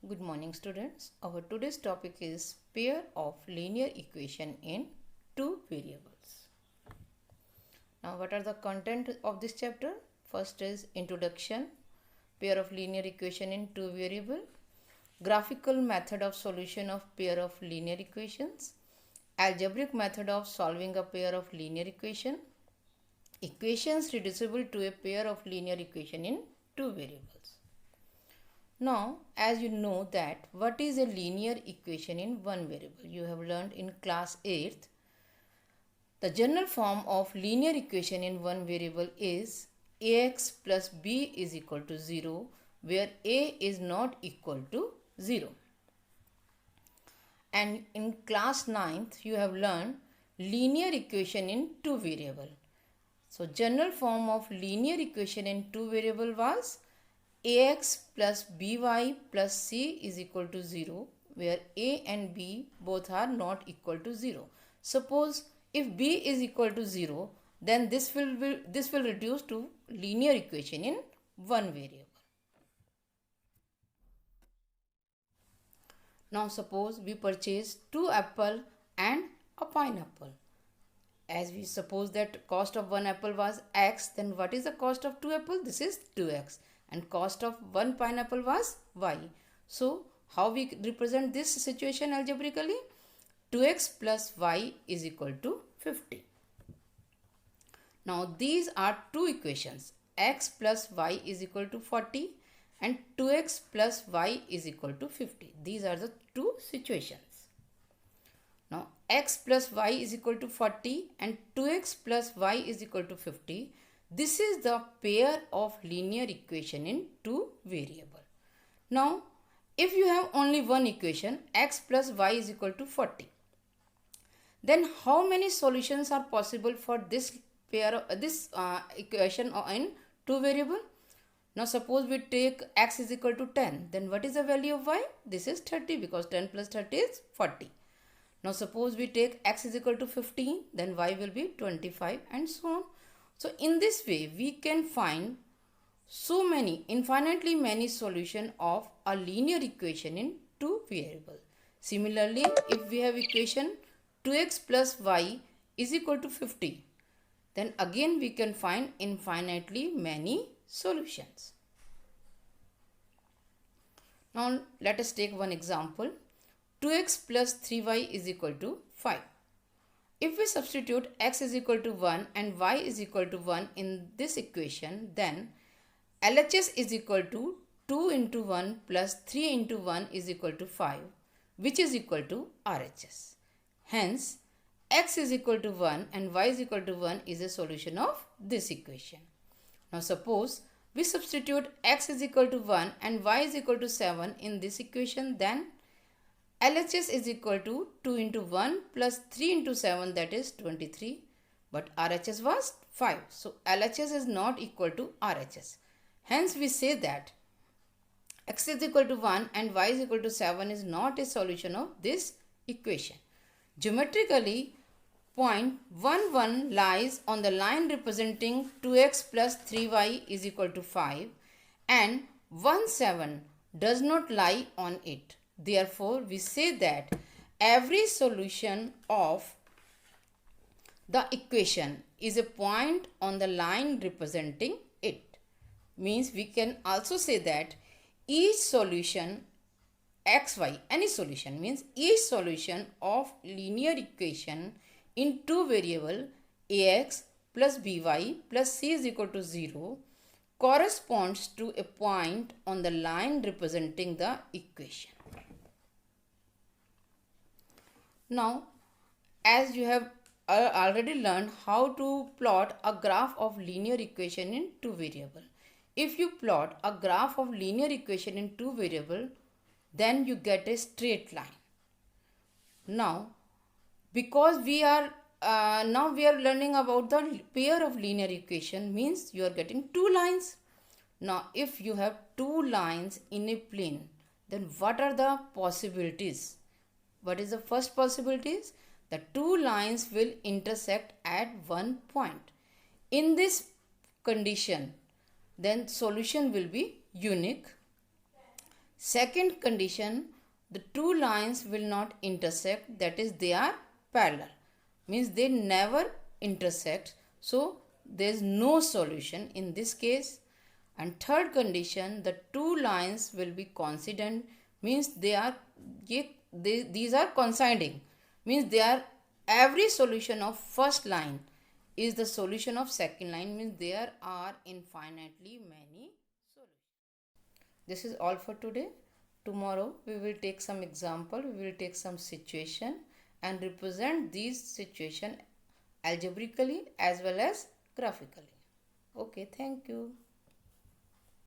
Good morning students. Our today's topic is pair of linear equation in two variables. Now what are the content of this chapter? First is introduction, pair of linear equation in two variable, graphical method of solution of pair of linear equations, algebraic method of solving a pair of linear equation, equations reducible to a pair of linear equation in two variables. Now, as you know that what is a linear equation in one variable? You have learned in class 8th. The general form of linear equation in one variable is ax plus b is equal to 0, where a is not equal to 0. And in class 9th, you have learned linear equation in two variable. So, general form of linear equation in two variable was ax plus by plus c is equal to 0, where a and b both are not equal to 0. Suppose if b is equal to 0, then this will reduce to linear equation in one variable. Now suppose we purchase 2 apple and a pineapple. As we suppose that cost of one apple was x, then what is the cost of 2 apple? This is 2x. And cost of one pineapple was y. So, how we represent this situation algebraically? 2x plus y is equal to 50. Now, these are two equations. X plus y is equal to 40 and 2x plus y is equal to 50. These are the two situations. Now, x plus y is equal to 40 and 2x plus y is equal to 50. This is the pair of linear equation in two variable. Now, if you have only one equation, x plus y is equal to 40, then how many solutions are possible for this pair of equation in two variable? Now, suppose we take x is equal to 10, then what is the value of y? This is 30 because 10 plus 30 is 40. Now, suppose we take x is equal to 15, then y will be 25 and so on. So, in this way, we can find so many, infinitely many solution of a linear equation in two variable. Similarly, if we have equation 2x plus y is equal to 50, then again we can find infinitely many solutions. Now, let us take one example. 2x plus 3y is equal to 5. If we substitute x is equal to 1 and y is equal to 1 in this equation, then LHS is equal to 2 into 1 plus 3 into 1 is equal to 5, which is equal to RHS. Hence, x is equal to 1 and y is equal to 1 is a solution of this equation. Now, suppose we substitute x is equal to 1 and y is equal to 7 in this equation, then LHS is equal to 2 into 1 plus 3 into 7, that is 23, but RHS was 5. So, LHS is not equal to RHS. Hence, we say that x is equal to 1 and y is equal to 7 is not a solution of this equation. Geometrically, point 1, 1 lies on the line representing 2x plus 3y is equal to 5 and 1, 7 does not lie on it. Therefore, we say that every solution of the equation is a point on the line representing it. Means we can also say that each solution xy, any solution means each solution of linear equation in two variable ax plus by plus c is equal to 0 corresponds to a point on the line representing the equation. Now, as you have already learned how to plot a graph of linear equation in two variable. If you plot a graph of linear equation in two variable, then you get a straight line. Now, because we are learning about the pair of linear equation, means you are getting two lines. Now, if you have two lines in a plane, then what are the possibilities? What is the first possibility? The two lines will intersect at one point. In this condition, then solution will be unique. Second condition, the two lines will not intersect, that is they are parallel, means they never intersect, so there is no solution in this case. And third condition, the two lines will be coincident, means these are coinciding, means they are every solution of first line is the solution of second line, means there are infinitely many solutions. This is all for today. Tomorrow we will take some example, we will take some situation and represent these situation algebraically as well as graphically. Okay, thank you.